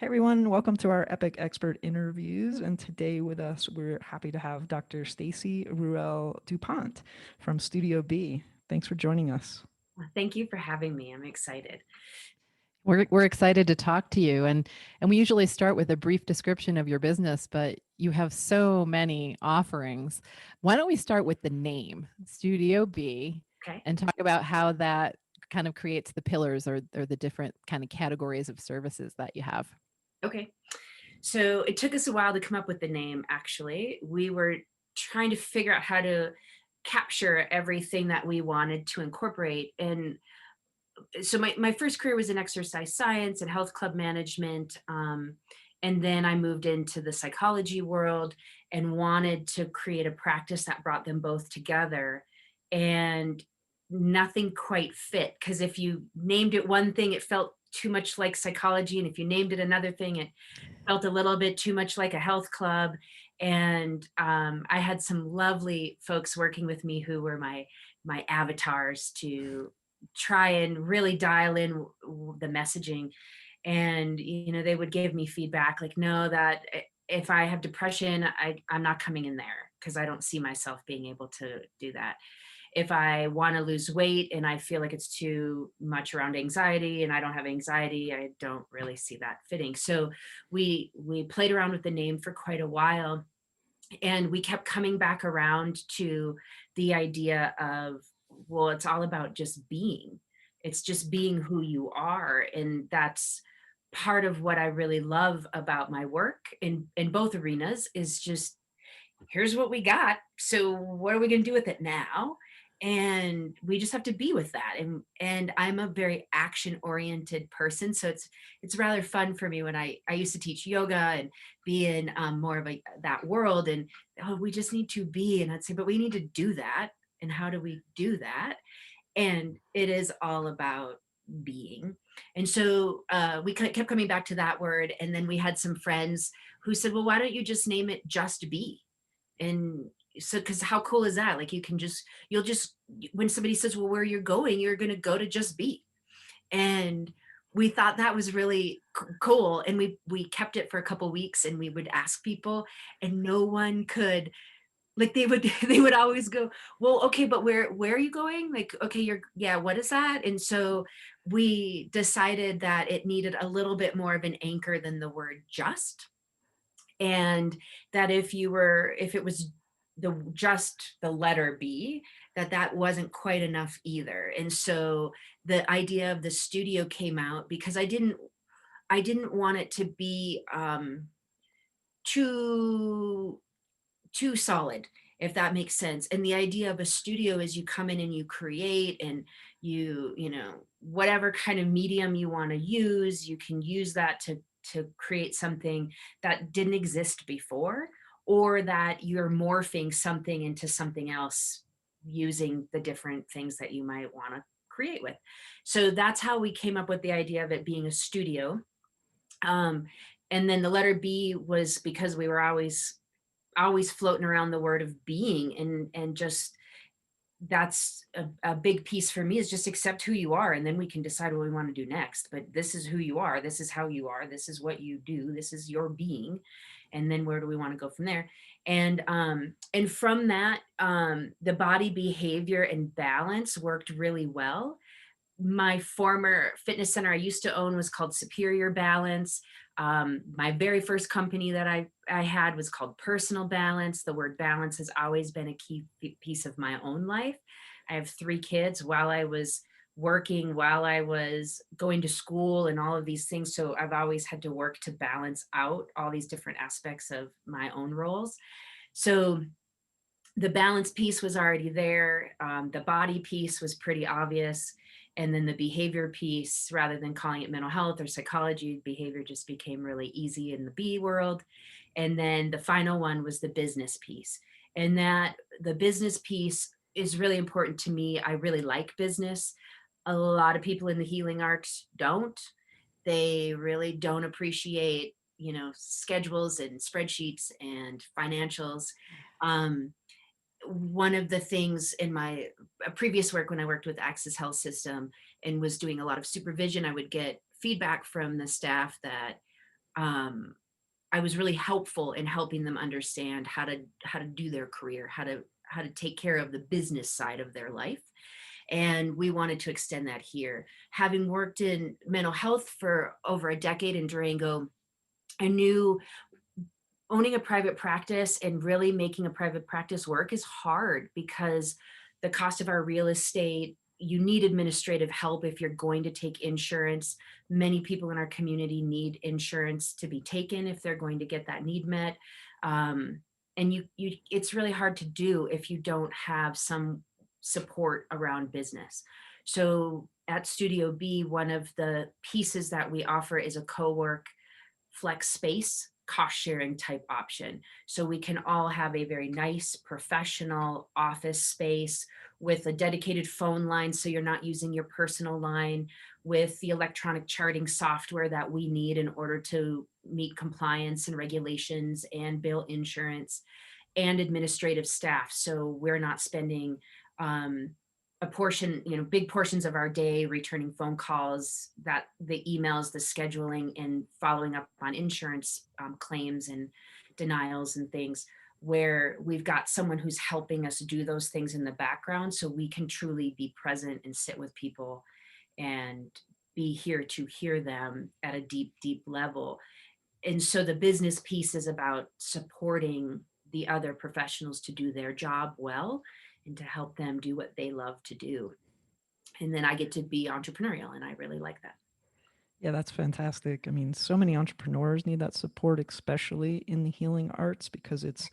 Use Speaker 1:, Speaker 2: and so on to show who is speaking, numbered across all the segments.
Speaker 1: Hey everyone, welcome to our Epic Expert Interviews. And today with us, we're happy to have Dr. Stacy Reuille-Dupont from Studio B. Thanks for joining us.
Speaker 2: Well, thank you for having me. I'm excited.
Speaker 3: We're excited to talk to you, and we usually start with a brief description of your business, but you have so many offerings. Why don't we start with the name Studio B
Speaker 2: Okay.
Speaker 3: and talk about how that kind of creates the pillars or the different kind of categories of services that you have?
Speaker 2: Okay. So it took us a while to come up with the name, actually. We were trying to figure out how to capture everything that we wanted to incorporate. And so my first career was in exercise science and health club management. And then I moved into the psychology world and wanted to create a practice that brought them both together. And nothing quite fit, because if you named it one thing, it felt too much like psychology. And if you named it another thing, it felt a little bit too much like a health club. And I had some lovely folks working with me who were my avatars to try and really dial in the messaging. And they would give me feedback like, no, that if I have depression, I'm not coming in there because I don't see myself being able to do that. If I want to lose weight and I feel like it's too much around anxiety and I don't have anxiety, I don't really see that fitting. So we played around with the name for quite a while, and we kept coming back around to the idea of, well, it's all about just being. It's just being who you are. And that's part of what I really love about my work in both arenas, is just, here's what we got. So what are we going to do with it now? And we just have to be with that. And I'm a very action oriented person. So it's rather fun for me when I used to teach yoga and be in more of that world. And oh, we just need to be. And I'd say, but we need to do that. And how do we do that? And it is all about being. And so we kept coming back to that word. And then we had some friends who said, well, why don't you just name it Just Be? And so, because how cool is that? Like, you'll just, when somebody says, well, where you're going, you're going to go to Just Be. And we thought that was really cool. And we kept it for a couple weeks, and we would ask people, and no one could, like, they would they would always go, well, okay, but where are you going? Like, okay, yeah, what is that? And so we decided that it needed a little bit more of an anchor than the word just. And that if it was just the letter B, that wasn't quite enough either. And so the idea of the studio came out because I didn't want it to be too too solid, if that makes sense. And the idea of a studio is you come in and you create, and whatever kind of medium you want to use, you can use that to create something that didn't exist before, or that you're morphing something into something else using the different things that you might want to create with. So that's how we came up with the idea of it being a studio. um, and then the letter B was because we were always floating around the word of being, and just, that's a big piece for me, is just accept who you are, and then we can decide what we want to do next. But this is who you are, this is how you are, this is what you do, this is your being. And then where do we want to go from there? And from that, the body behavior and balance worked really well. My former fitness center I used to own was called Superior Balance. My very first company that I had was called Personal Balance. The word balance has always been a key piece of my own life. I have 3 kids. While I was working, while I was going to school, and all of these things, so I've always had to work to balance out all these different aspects of my own roles. So the balance piece was already there. The body piece was pretty obvious. And then the behavior piece, rather than calling it mental health or psychology, behavior just became really easy in the B world. And then the final one was the business piece. And that the business piece is really important to me. I really like business. A lot of people in the healing arts don't. They really don't appreciate, schedules and spreadsheets and financials. Um, One of the things in my previous work, when I worked with Access Health System and was doing a lot of supervision, I would get feedback from the staff that um, I was really helpful in helping them understand how to do their career, how to take care of the business side of their life. And we wanted to extend that here. Having worked in mental health for over a decade in Durango, I knew owning a private practice and really making a private practice work is hard because the cost of our real estate, you need administrative help if you're going to take insurance. Many people in our community need insurance to be taken if they're going to get that need met. Um, and it's really hard to do if you don't have some support around business. So at Studio B, one of the pieces that we offer is a co-work flex space cost sharing type option. So we can all have a very nice professional office space with a dedicated phone line. So you're not using your personal line, with the electronic charting software that we need in order to meet compliance and regulations and bill insurance, and administrative staff. So we're not spending um, a portion, big portions of our day returning phone calls, that the emails, the scheduling, and following up on insurance claims and denials and things, where we've got someone who's helping us do those things in the background so we can truly be present and sit with people and be here to hear them at a deep, deep level. And so the business piece is about supporting the other professionals to do their job well and to help them do what they love to do. And then I get to be entrepreneurial, and I really like that.
Speaker 1: Yeah, that's fantastic. I mean, so many entrepreneurs need that support, especially in the healing arts, because it's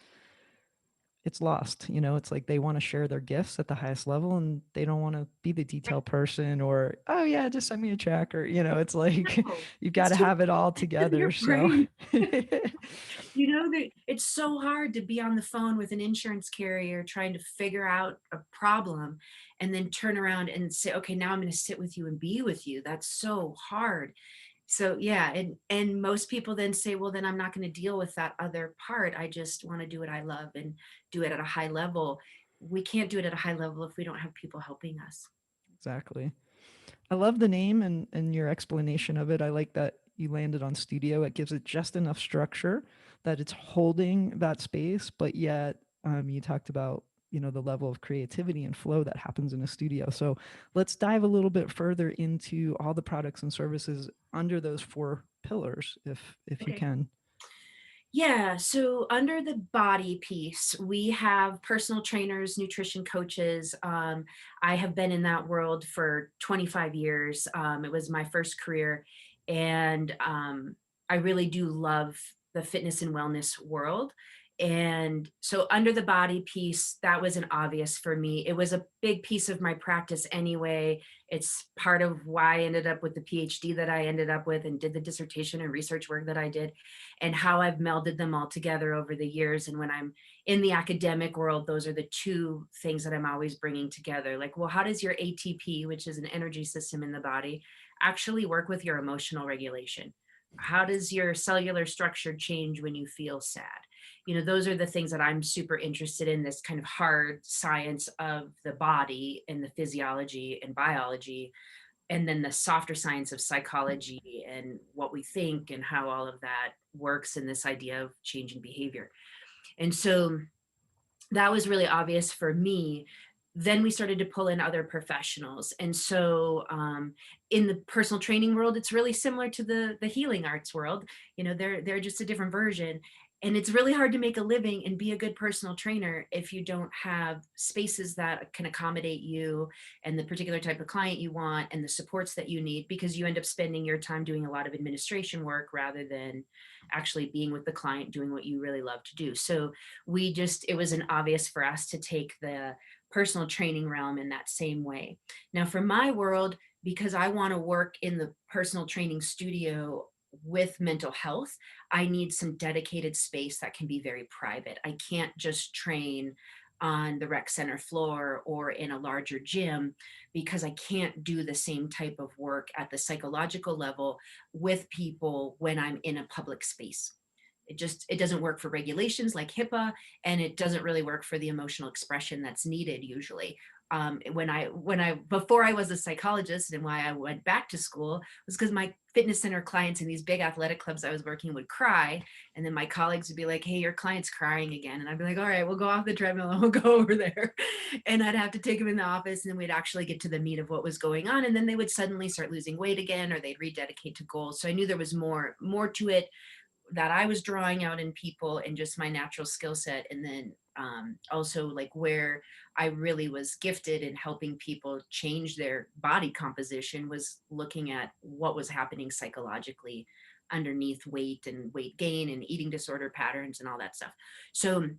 Speaker 1: lost. It's like they want to share their gifts at the highest level and they don't want to be the detail person, or, oh yeah, just send me a check, or it's like
Speaker 2: Oh,
Speaker 1: you've got
Speaker 2: it's
Speaker 1: to
Speaker 2: too
Speaker 1: have it all
Speaker 2: in
Speaker 1: together.
Speaker 2: your
Speaker 1: So
Speaker 2: brain. That it's so hard to be on the phone with an insurance carrier trying to figure out a problem and then turn around and say, okay, now I'm going to sit with you and be with you. That's so hard. So yeah, and most people then say, well, then I'm not going to deal with that other part. I just want to do what I love and do it at a high level. We can't do it at a high level if we don't have people helping us.
Speaker 1: exactly. I love the name and your explanation of it. I like that you landed on studio. It gives it just enough structure that it's holding that space, but yet you talked about the level of creativity and flow that happens in a studio. So let's dive a little bit further into all the products and services under those four pillars, if you
Speaker 2: Okay.
Speaker 1: can.
Speaker 2: Yeah, so under the body piece, we have personal trainers, nutrition coaches. I have been in that world for 25 years. It was my first career, and I really do love the fitness and wellness world. And so, under the body piece, that was an obvious for me. It was a big piece of my practice anyway. It's part of why I ended up with the PhD that I ended up with and did the dissertation and research work that I did, and how I've melded them all together over the years. And when I'm in the academic world, those are the two things that I'm always bringing together. Like, well, how does your ATP, which is an energy system in the body, actually work with your emotional regulation? How does your cellular structure change when you feel sad? Those are the things that I'm super interested in, this kind of hard science of the body and the physiology and biology, and then the softer science of psychology and what we think and how all of that works in this idea of changing behavior. And so that was really obvious for me. Then we started to pull in other professionals. And so in the personal training world, it's really similar to the healing arts world. They're just a different version. And it's really hard to make a living and be a good personal trainer if you don't have spaces that can accommodate you and the particular type of client you want and the supports that you need, because you end up spending your time doing a lot of administration work rather than actually being with the client doing what you really love to do. So it was an obvious for us to take the personal training realm in that same way. Now, for my world, because I want to work in the personal training studio with mental health, I need some dedicated space that can be very private. I can't just train on the rec center floor or in a larger gym, because I can't do the same type of work at the psychological level with people when I'm in a public space. It doesn't work for regulations like HIPAA, and it doesn't really work for the emotional expression that's needed usually. before I was a psychologist, and why I went back to school was because my fitness center clients in these big athletic clubs I was working would cry. And then my colleagues would be like, hey, your client's crying again. And I'd be like, all right, we'll go off the treadmill and we'll go over there. And I'd have to take them in the office, and then we'd actually get to the meat of what was going on. And then they would suddenly start losing weight again, or they'd rededicate to goals. So I knew there was more to it that I was drawing out in people, and just my natural skill set. And then also like where I really was gifted in helping people change their body composition was looking at what was happening psychologically underneath weight and weight gain and eating disorder patterns and all that stuff. So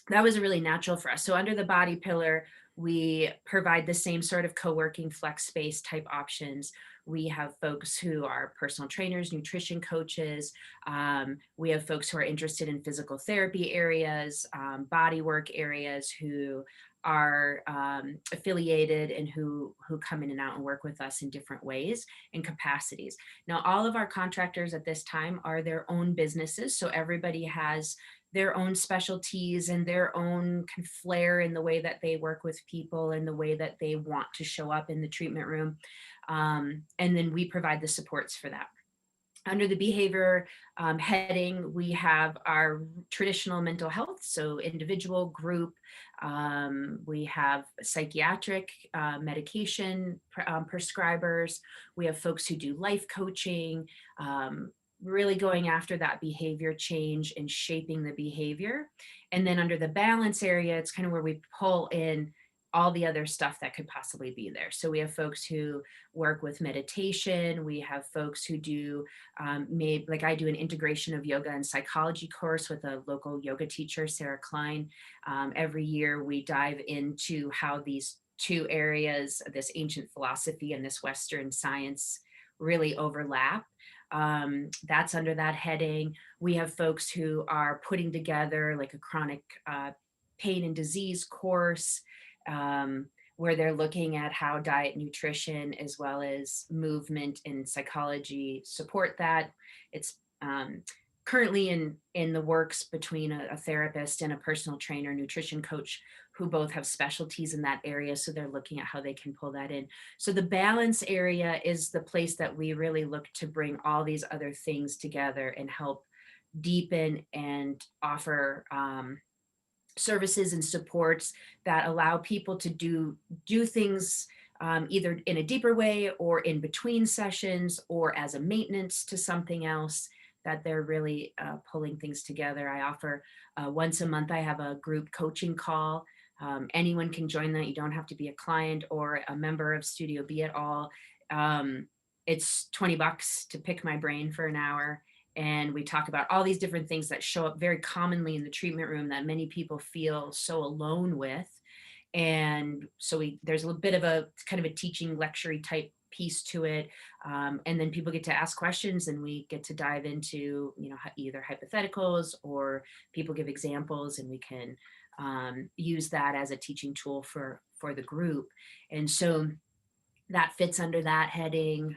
Speaker 2: that was really natural for us. So under the body pillar, we provide the same sort of co-working flex space type options. We have folks who are personal trainers, nutrition coaches. We have folks who are interested in physical therapy areas, body work areas, who are affiliated and who come in and out and work with us in different ways and capacities. Now, all of our contractors at this time are their own businesses. So everybody has their own specialties and their own kind of flair in the way that they work with people and the way that they want to show up in the treatment room. And then we provide the supports for that. Under the behavior heading, we have our traditional mental health, so individual, group. We have psychiatric medication prescribers. We have folks who do life coaching, really going after that behavior change and shaping the behavior. And then under the balance area, it's kind of where we pull in all the other stuff that could possibly be there. So we have folks who work with meditation. We have folks who do maybe, like I do an integration of yoga and psychology course with a local yoga teacher, Sarah Klein. Every year we dive into how these two areas, this ancient philosophy and this Western science, really overlap. That's under that heading. We have folks who are putting together like a chronic pain and disease course, where they're looking at how diet, nutrition, as well as movement and psychology support that. It's currently in the works between a therapist and a personal trainer, nutrition coach, who both have specialties in that area. So they're looking at how they can pull that in. So the balance area is the place that we really look to bring all these other things together and help deepen and offer services and supports that allow people to do things either in a deeper way or in between sessions or as a maintenance to something else, that they're really pulling things together. I offer once a month, I have a group coaching call. Anyone can join that. You don't have to be a client or a member of Studio B at all. It's $20 to pick my brain for an hour. And we talk about all these different things that show up very commonly in the treatment room that many people feel so alone with. And so there's a little bit of a kind of a teaching lecture type piece to it. And then people get to ask questions, and we get to dive into, either hypotheticals, or people give examples, and we can use that as a teaching tool for the group. And so that fits under that heading.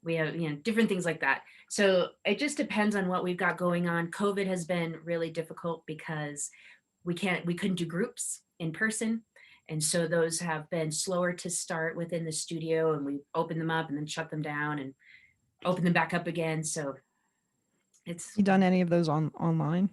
Speaker 2: We have, different things like that. So it just depends on what we've got going on. COVID has been really difficult because we couldn't do groups in person. And so those have been slower to start within the studio, and we open them up and then shut them down and open them back up again. So it's.
Speaker 1: You done any of those online?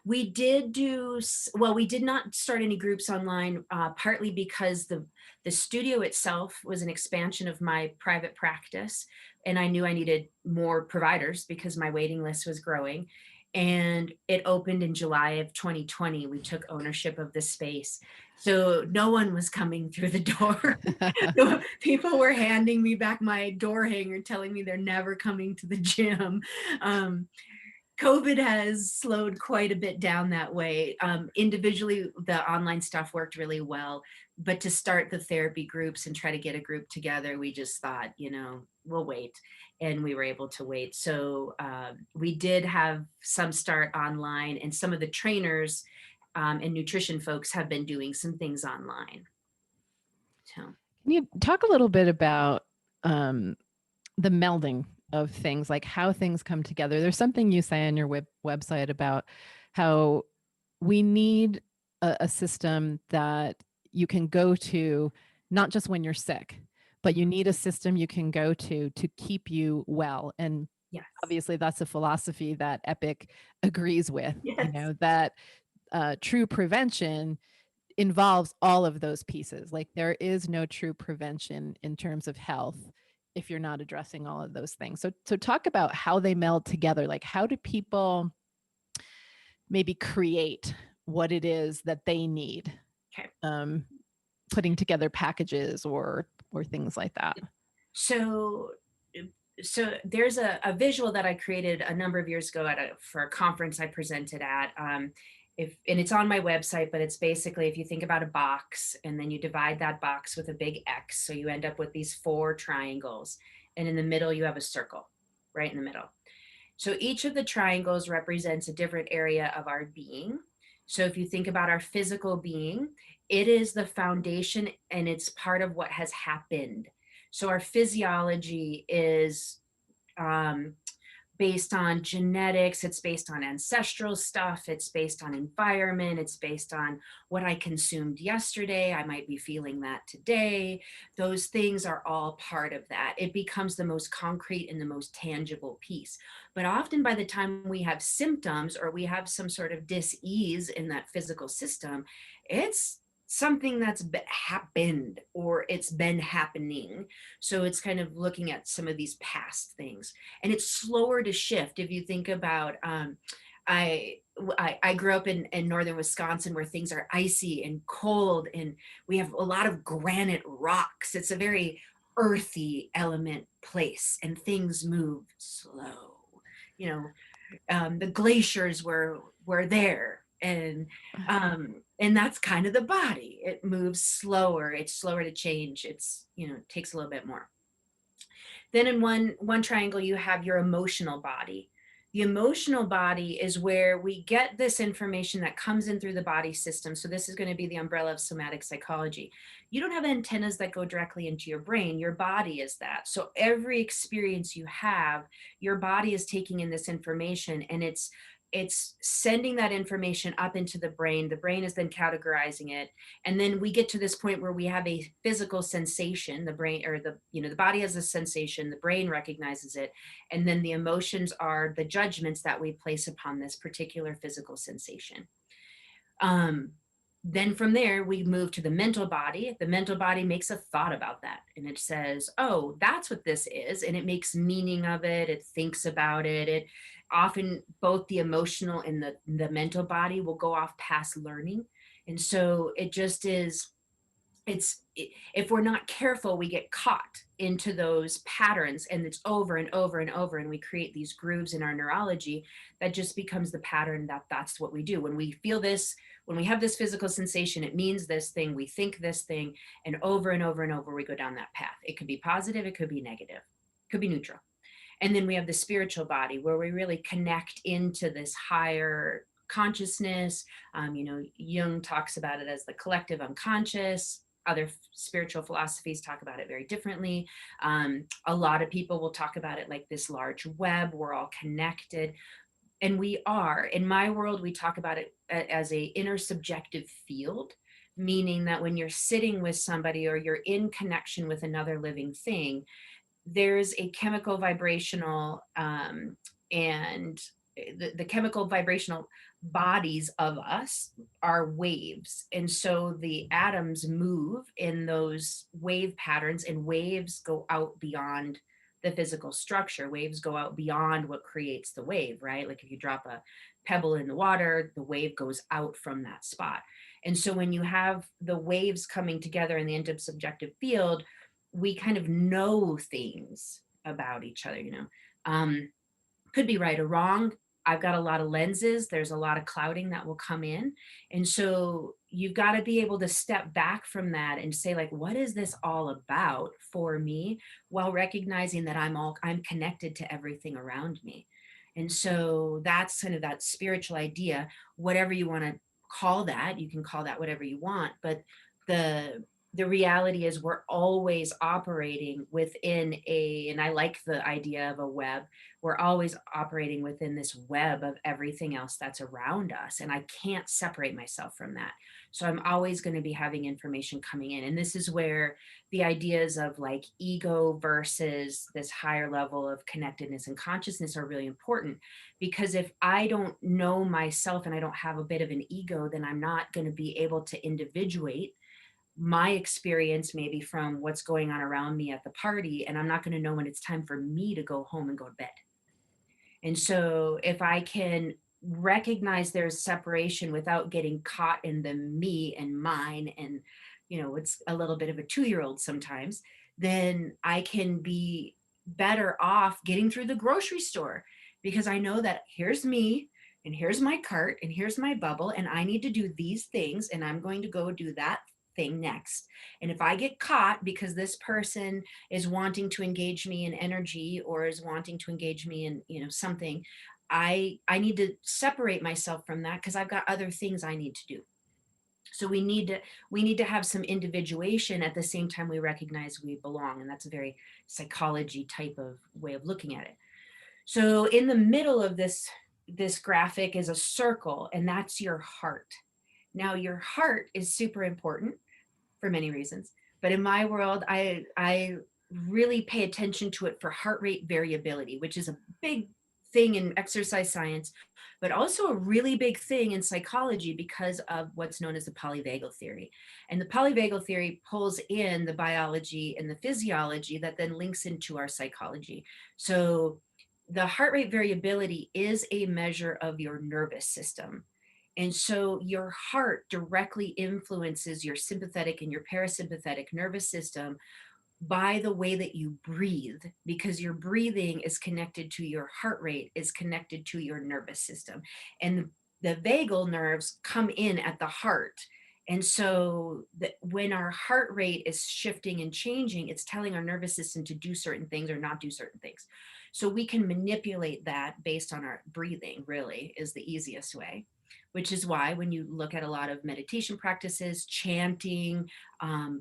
Speaker 2: We did we did not start any groups online, partly because the studio itself was an expansion of my private practice, and I knew I needed more providers because my waiting list was growing. And it opened in July of 2020. We took ownership of the space. So no one was coming through the door. People were handing me back my door hanger, telling me they're never coming to the gym. COVID has slowed quite a bit down that way. Individually, the online stuff worked really well, but to start the therapy groups and try to get a group together, we just thought, we'll wait, and we were able to wait. So we did have some start online, and some of the trainers and nutrition folks have been doing some things online. So,
Speaker 3: can you talk a little bit about the melding of things, like how things come together? There's something you say on your website about how we need a system that you can go to, not just when you're sick, but you
Speaker 2: Mhm.
Speaker 3: need a system you can go to keep you well. And
Speaker 2: Yes.
Speaker 3: obviously that's a philosophy that Epic agrees with,
Speaker 2: Yes.
Speaker 3: that true prevention involves all of those pieces. Like there is no true prevention in terms of health if you're not addressing all of those things. So talk about how they meld together. Like how do people maybe create what it is that they need,
Speaker 2: Okay.
Speaker 3: um, putting together packages or things like that?
Speaker 2: So so there's a visual that I created a number of years ago for a conference I presented at. If and it's on my website, but it's basically if you think about a box and then you divide that box with a big X, so you end up with these four triangles, and in the middle you have a circle, right in the middle. So each of the triangles represents a different area of our being. So if you think about our physical being, it is the foundation and it's part of what has happened. So our physiology is um, based on genetics, it's based on ancestral stuff, it's based on environment, it's based on what I consumed yesterday. I might be feeling that today. Those things are all part of that. It becomes the most concrete and the most tangible piece. But often by the time we have symptoms or we have some sort of dis-ease in that physical system, it's something that's happened or it's been happening. So it's kind of looking at some of these past things, and it's slower to shift. If you think about, I, I grew up in northern Wisconsin where things are icy and cold, and we have a lot of granite rocks. It's a very earthy element place, and things move slow. You know, the glaciers were there, and that's kind of the body. It moves slower. It's slower to change. It's it takes a little bit more. Then in one triangle, you have your emotional body. The emotional body is where we get this information that comes in through the body system. So this is going to be the umbrella of somatic psychology. You don't have antennas that go directly into your brain. Your body is that. So every experience you have, your body is taking in this information, and it's sending that information up into the brain. The brain is then categorizing it, and then we get to this point where we have a physical sensation. The brain, or the body has a sensation, the brain recognizes it, and then the emotions are the judgments that we place upon this particular physical sensation. um, then from there we move to the mental body. The mental body makes a thought about that, and it says, oh, that's what this is, and it makes meaning of it. It thinks about it. It often, both the emotional and the mental body will go off past learning, and so it just is. If we're not careful, we get caught into those patterns, and it's over and over and over, and we create these grooves in our neurology that just becomes the pattern. That's what we do when we feel this. When we have this physical sensation, it means this thing. We think this thing, and over and over and over we go down that path. It could be positive, it could be negative, it could be neutral. And then we have the spiritual body where we really connect into this higher consciousness. Jung talks about it as the collective unconscious. Other spiritual philosophies talk about it very differently. A lot of people will talk about it like this large web. We're all connected, and we are. In my world, we talk about it as a intersubjective field, meaning that when you're sitting with somebody or you're in connection with another living thing, there's a chemical vibrational, and the chemical vibrational bodies of us are waves, and so the atoms move in those wave patterns, and waves go out beyond the physical structure. Waves go out beyond what creates the wave, right? Like if you drop a pebble in the water, the wave goes out from that spot. And so when you have the waves coming together in the intersubjective field, we kind of know things about each other. Could be right or wrong. I've got a lot of lenses. There's a lot of clouding that will come in. And so you've got to be able to step back from that and say, like, what is this all about for me? While recognizing that I'm connected to everything around me. And so that's kind of that spiritual idea, whatever you want to call that. You can call that whatever you want. But the the reality is we're always operating within and I like the idea of a web. We're always operating within this web of everything else that's around us. And I can't separate myself from that. So I'm always going to be having information coming in. And this is where the ideas of like ego versus this higher level of connectedness and consciousness are really important. Because if I don't know myself and I don't have a bit of an ego, then I'm not going to be able to individuate my experience maybe from what's going on around me at the party, and I'm not going to know when it's time for me to go home and go to bed. And so if I can recognize there's separation without getting caught in the me and mine, and it's a little bit of a 2-year-old sometimes, then I can be better off getting through the grocery store, because I know that here's me and here's my cart and here's my bubble, and I need to do these things, and I'm going to go do that thing next. And if I get caught because this person is wanting to engage me in energy, or is wanting to engage me in something, I need to separate myself from that, because I've got other things I need to do. So we need to have some individuation at the same time we recognize we belong, and that's a very psychology type of way of looking at it. So in the middle of this graphic is a circle, and that's your heart. Now your heart is super important for many reasons. But in my world, I really pay attention to it for heart rate variability, which is a big thing in exercise science, but also a really big thing in psychology because of what's known as the polyvagal theory. And the polyvagal theory pulls in the biology and the physiology that then links into our psychology. So the heart rate variability is a measure of your nervous system. And so your heart directly influences your sympathetic and your parasympathetic nervous system by the way that you breathe, because your breathing is connected to your heart rate, is connected to your nervous system. And the vagal nerves come in at the heart. And so when our heart rate is shifting and changing, it's telling our nervous system to do certain things or not do certain things. So we can manipulate that based on our breathing, really, is the easiest way. Which is why when you look at a lot of meditation practices, chanting,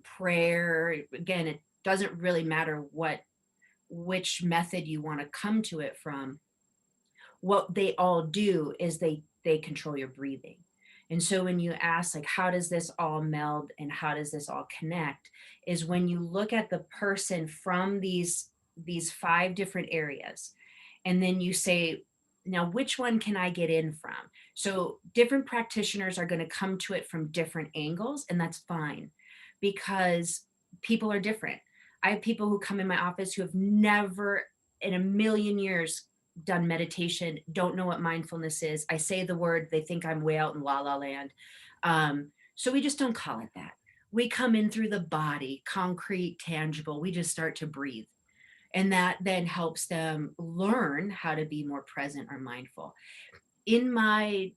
Speaker 2: prayer, again, it doesn't really matter which method you want to come to it from. What they all do is they control your breathing. And so when you ask, like, how does this all meld and how does this all connect, is when you look at the person from these 5 different areas, and then you say, now which one can I get in from? So different practitioners are going to come to it from different angles, and that's fine, because people are different. I have people who come in my office who have never in a million years done meditation, don't know what mindfulness is. I say the word, they think I'm way out in la la land. So we just don't call it that. We come in through the body, concrete, tangible. We just start to breathe. And that then helps them learn how to be more present or mindful. In my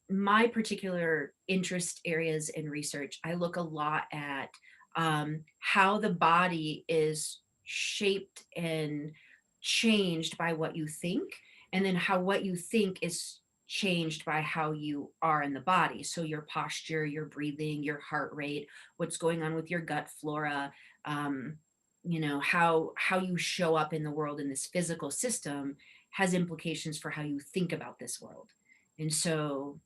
Speaker 2: particular interest areas in research, I look a lot at how the body is shaped and changed by what you think, and then how what you think is changed by how you are in the body. So your posture, your breathing, your heart rate, what's going on with your gut flora, how you show up in the world in this physical system has implications for how you think about this world. And so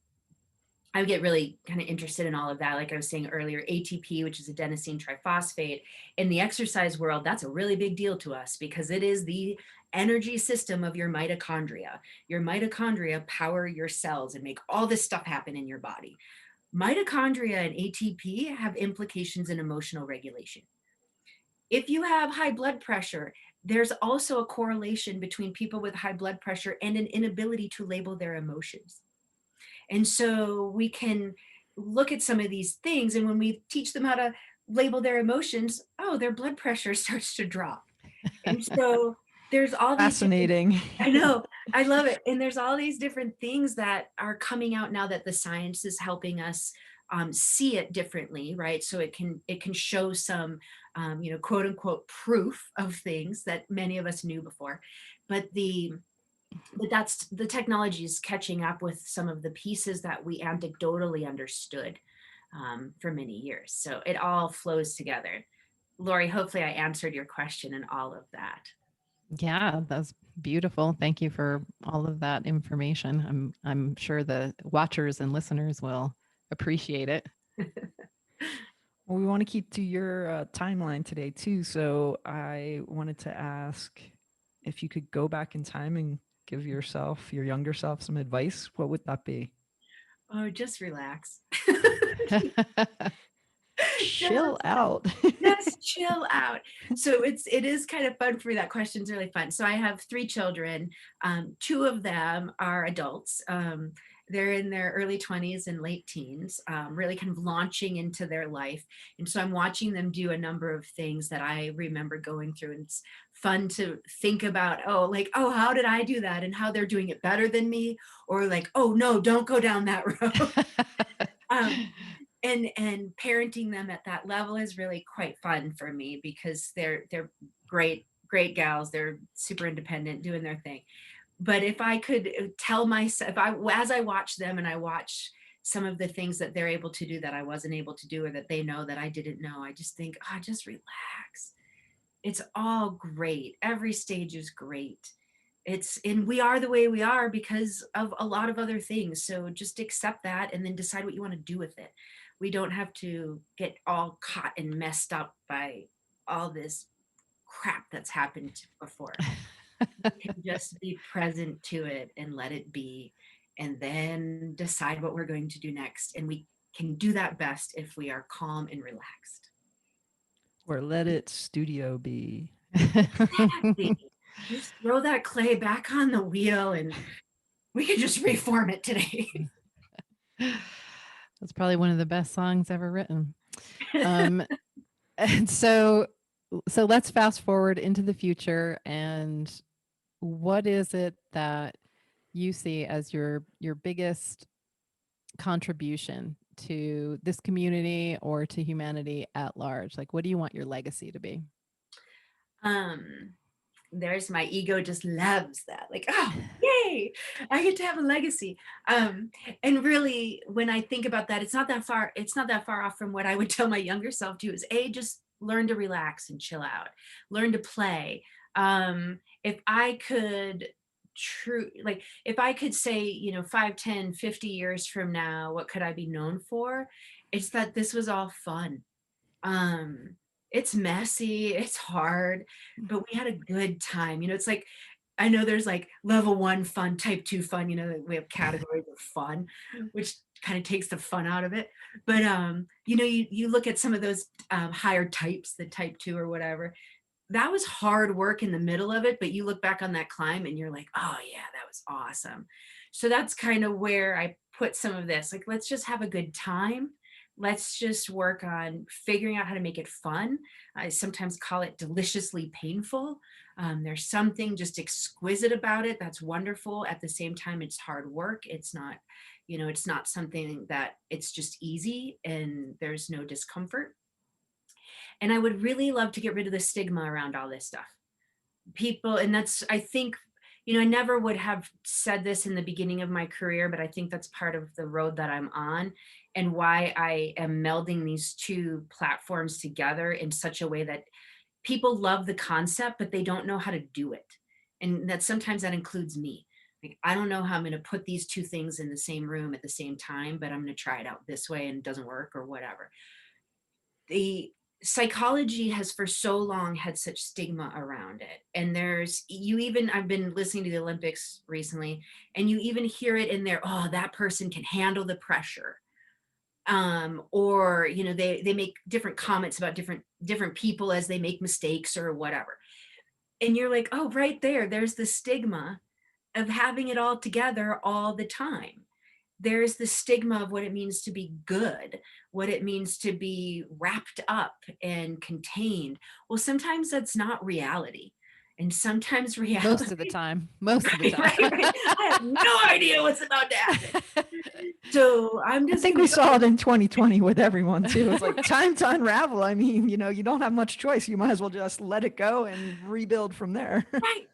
Speaker 2: I would get really kind of interested in all of that. Like I was saying earlier, ATP, which is adenosine triphosphate, in the exercise world, that's a really big deal to us because it is the energy system of your mitochondria. Your mitochondria power your cells and make all this stuff happen in your body. Mitochondria and ATP have implications in emotional regulation. If you have high blood pressure, there's also a correlation between people with high blood pressure and an inability to label their emotions. And so we can look at some of these things, and when we teach them how to label their emotions, oh, their blood pressure starts to drop. And so there's all these different,
Speaker 1: Fascinating.
Speaker 2: I know, I love it. And there's all these different things that are coming out now that the science is helping us see it differently, right? So it can show some, quote unquote proof of things that many of us knew before. But that's the technology is catching up with some of the pieces that we anecdotally understood for many years. So it all flows together. Lori, hopefully I answered your question and all of that.
Speaker 3: Yeah, that's beautiful. Thank you for all of that information. I'm sure the watchers and listeners will appreciate it.
Speaker 1: Well, we want to keep to your timeline today too. So I wanted to ask if you could go back in time and give yourself, your younger self, some advice. What would that be?
Speaker 2: Oh, just relax.
Speaker 1: Chill
Speaker 2: just
Speaker 1: out.
Speaker 2: just chill out. So it is kind of fun for me. That question's really fun. So I have 3 children. Two of them are adults. They're in their early 20s and late teens, really kind of launching into their life. And so I'm watching them do a number of things that I remember going through. And it's fun to think about, oh, like, oh, how did I do that? And how they're doing it better than me. Or like, oh, no, don't go down that road. And parenting them at that level is really quite fun for me because they're great gals. They're super independent, doing their thing. But if I could tell myself, if I as I watch them and I watch some of the things that they're able to do that I wasn't able to do, or that they know that I didn't know, I just think, oh, just relax. It's all great. Every stage is great. And we are the way we are because of a lot of other things. So just accept that and then decide what you want to do with it. We don't have to get all caught and messed up by all this crap that's happened before. We can just be present to it and let it be, and then decide what we're going to do next. And we can do that best if we are calm and relaxed.
Speaker 1: Or let it studio be.
Speaker 2: Exactly. Just throw that clay back on the wheel and we can just reform it today.
Speaker 3: That's probably one of the best songs ever written. Um, and so let's fast forward into the future. And what is it that you see as your biggest contribution to this community or to humanity at large? Like, what do you want your legacy to be?
Speaker 2: um there's my ego just loves that, like, oh, yay, I get to have a legacy. And really, when I think about that, it's not that far off from what I would tell my younger self to, is just learn to relax and chill out, learn to play. If I could if I could say, 5, 10, 50 years from now, what could I be known for? It's that this was all fun. um it's messy, it's hard, but we had a good time. It's like, I know there's like level 1 fun, type 2 fun, we have categories of fun, which kind of takes the fun out of it. But you look at some of those higher types, the type 2 or whatever, that was hard work in the middle of it, but you look back on that climb and you're like, oh yeah, that was awesome. So that's kind of where I put some of this, like, let's just have a good time. Let's just work on figuring out how to make it fun. I sometimes call it deliciously painful. There's something just exquisite about it that's wonderful. At the same time, it's hard work. It's not something that it's just easy and there's no discomfort. And I would really love to get rid of the stigma around all this stuff. People, and that's, I think, I never would have said this in the beginning of my career, but I think that's part of the road that I'm on, and why I am melding these two platforms together in such a way that people love the concept, but they don't know how to do it. And that sometimes that includes me. Like, I don't know how I'm going to put these two things in the same room at the same time, but I'm going to try it out this way and it doesn't work or whatever. The psychology has for so long had such stigma around it, and I've been listening to the Olympics recently, and you even hear it in there, oh, that person can handle the pressure. Or they make different comments about different people as they make mistakes or whatever, and you're like, oh, right there's the stigma of having it all together all the time. There's the stigma of what it means to be good, what it means to be wrapped up and contained. Well, sometimes that's not reality. And sometimes
Speaker 3: Most of the
Speaker 2: reality,
Speaker 3: time. Most of the
Speaker 2: right,
Speaker 3: time.
Speaker 2: right, right. I have no idea what's about to happen. So I'm
Speaker 1: I
Speaker 2: just
Speaker 1: think
Speaker 2: going
Speaker 1: we
Speaker 2: to
Speaker 1: saw it
Speaker 2: go.
Speaker 1: in 2020 with everyone too. It's like time to unravel. I mean, you don't have much choice. You might as well just let it go and rebuild from there.
Speaker 2: Right.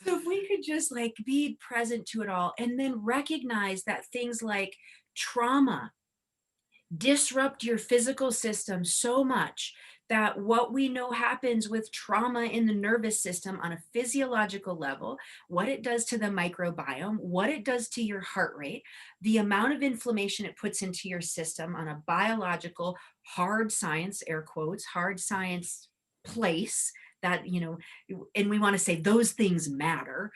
Speaker 2: So if we could just like be present to it all and then recognize that things like trauma disrupt your physical system so much that what we know happens with trauma in the nervous system on a physiological level, what it does to the microbiome, what it does to your heart rate, the amount of inflammation it puts into your system on a biological, hard science, air quotes, hard science place that, and we want to say those things matter,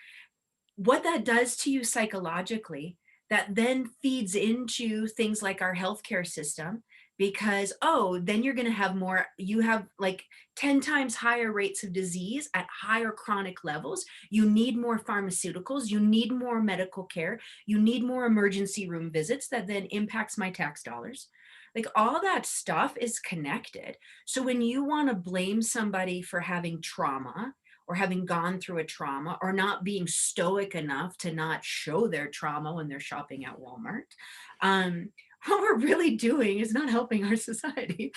Speaker 2: what that does to you psychologically, that then feeds into things like our healthcare system, because then you're going to have more, you have like 10 times higher rates of disease at higher chronic levels. You need more pharmaceuticals, you need more medical care, you need more emergency room visits, that then impacts my tax dollars. Like all that stuff is connected. So when you want to blame somebody for having trauma or having gone through a trauma or not being stoic enough to not show their trauma when they're shopping at Walmart, what we're really doing is not helping our society.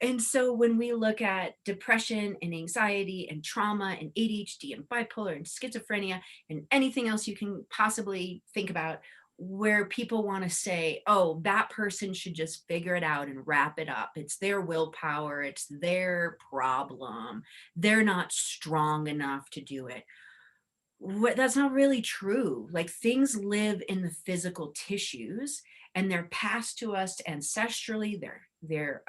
Speaker 2: And so when we look at depression and anxiety and trauma and ADHD and bipolar and schizophrenia and anything else you can possibly think about, where people want to say, oh, that person should just figure it out and wrap it up. It's their willpower, it's their problem. They're not strong enough to do it. That's not really true. Like things live in the physical tissues and they're passed to us ancestrally. They're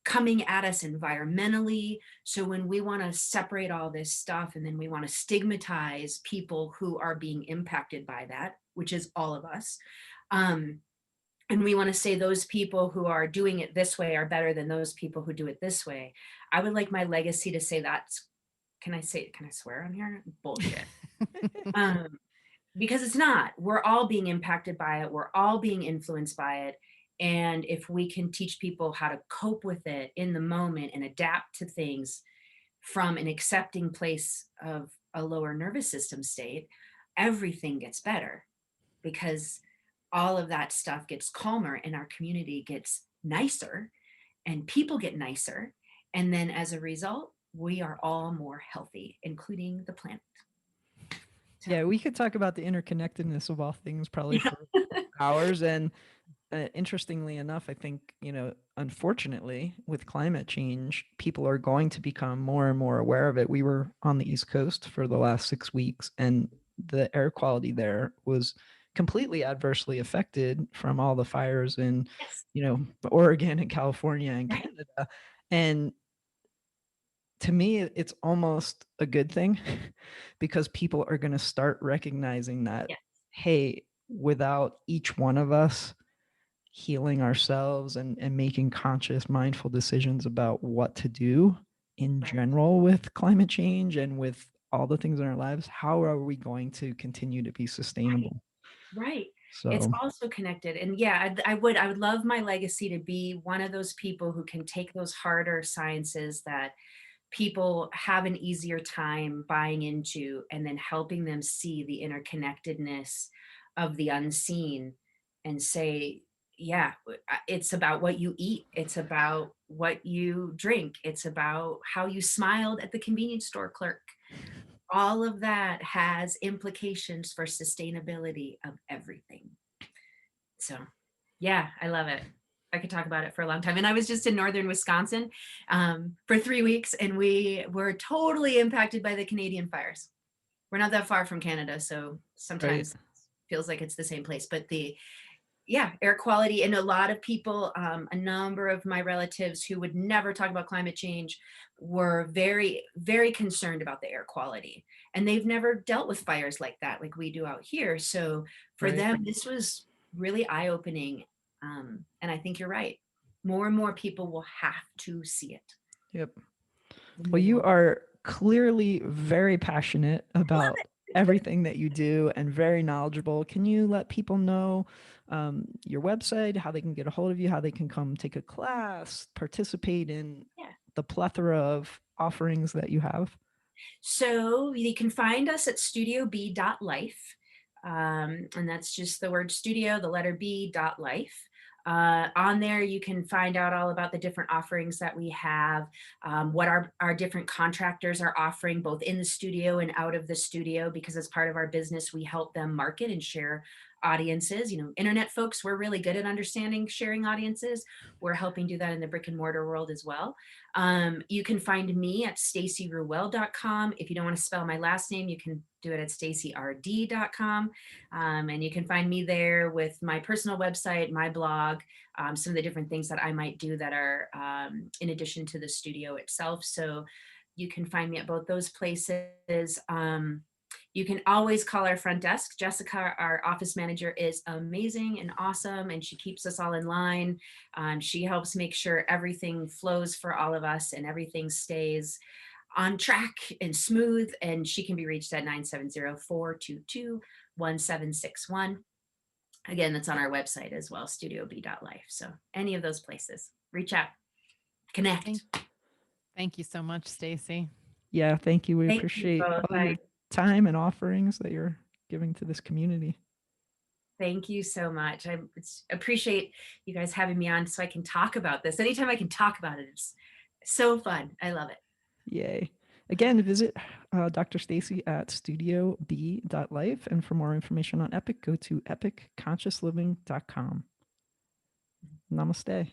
Speaker 2: coming at us environmentally. So when we want to separate all this stuff and then we want to stigmatize people who are being impacted by that, which is all of us, and we want to say those people who are doing it this way are better than those people who do it this way, I would like my legacy to say that's, can I swear on here? Bullshit. um, because it's not. We're all being impacted by it. We're all being influenced by it. And if we can teach people how to cope with it in the moment and adapt to things from an accepting place of a lower nervous system state, everything gets better, because all of that stuff gets calmer and our community gets nicer and people get nicer. And then as a result, we are all more healthy, including the planet. So,
Speaker 1: Yeah, we could talk about the interconnectedness of all things probably
Speaker 2: yeah.
Speaker 1: for hours. And interestingly enough, I think, unfortunately, with climate change, people are going to become more and more aware of it. We were on the East Coast for the last 6 weeks, and the air quality there was completely adversely affected from all the fires in,
Speaker 2: Yes.
Speaker 1: Oregon and California and
Speaker 2: Right.
Speaker 1: Canada. And to me, it's almost a good thing because people are going to start recognizing that,
Speaker 2: Yeah.
Speaker 1: hey, without each one of us healing ourselves and making conscious, mindful decisions about what to do in
Speaker 2: Right.
Speaker 1: general with climate change and with all the things in our lives, how are we going to continue to be
Speaker 2: Right.
Speaker 1: sustainable?
Speaker 2: Right. It's
Speaker 1: So,
Speaker 2: also connected. And yeah, I would love my legacy to be one of those people who can take those harder sciences that people have an easier time buying into and then helping them see the interconnectedness of the unseen and say, yeah, it's about what you eat, it's about what you drink, it's about how you smiled at the convenience store clerk. All of that has implications for sustainability of everything. So yeah, I love it. I could talk about it for a long time. And I was just in northern Wisconsin for 3 weeks, and we were totally impacted by the Canadian fires. We're not that far from Canada, so
Speaker 1: right.
Speaker 2: sometimes it feels like it's the same place. But yeah, air quality, and a lot of people, a number of my relatives who would never talk about climate change were very, very concerned about the air quality. And they've never dealt with fires like that, like we do out here. So for
Speaker 1: Right.
Speaker 2: them, this was really eye opening. And I think you're right. More and more people will have to see it.
Speaker 1: Yep.
Speaker 2: And
Speaker 1: Well,
Speaker 2: they
Speaker 1: you
Speaker 2: will
Speaker 1: are clearly very passionate
Speaker 2: love
Speaker 1: about
Speaker 2: it.
Speaker 1: everything that you do and very knowledgeable. Can you let people know your website, how they can get a hold of you, how they can come take a class, participate in
Speaker 2: Yeah.
Speaker 1: the plethora of offerings that you have?
Speaker 2: So you can find us at StudioB.life. And that's just the word studio, the letter B.life. On there, you can find out all about the different offerings that we have, what our different contractors are offering, both in the studio and out of the studio, because as part of our business, we help them market and share audiences. Internet folks, we're really good at understanding sharing audiences. We're helping do that in the brick and mortar world as well. You can find me at stacyreuille.com. If you don't want to spell my last name, you can do it at stacyrd.com. And you can find me there with my personal website, my blog, some of the different things that I might do that are in addition to the studio itself. So you can find me at both those places. You can always call our front desk. Jessica, our office manager, is amazing and awesome, and she keeps us all in line. She helps make sure everything flows for all of us and everything stays on track and smooth. And she can be reached at 970-422-1761. Again, that's on our website as well, StudioB.life. So any of those places, reach out, connect.
Speaker 3: Thank you so much, Stacy.
Speaker 1: Yeah, thank you. We
Speaker 2: Thank you
Speaker 1: appreciate
Speaker 2: both.
Speaker 1: all your time and offerings that you're giving to this community.
Speaker 2: Thank you so much. I appreciate you guys having me on so I can talk about this. Anytime I can talk about it, it's so fun. I love it.
Speaker 1: Yay. Again, visit Dr. Stacy at StudioB.life. And for more information on E.P.I.C, go to epicconsciousliving.com. Namaste.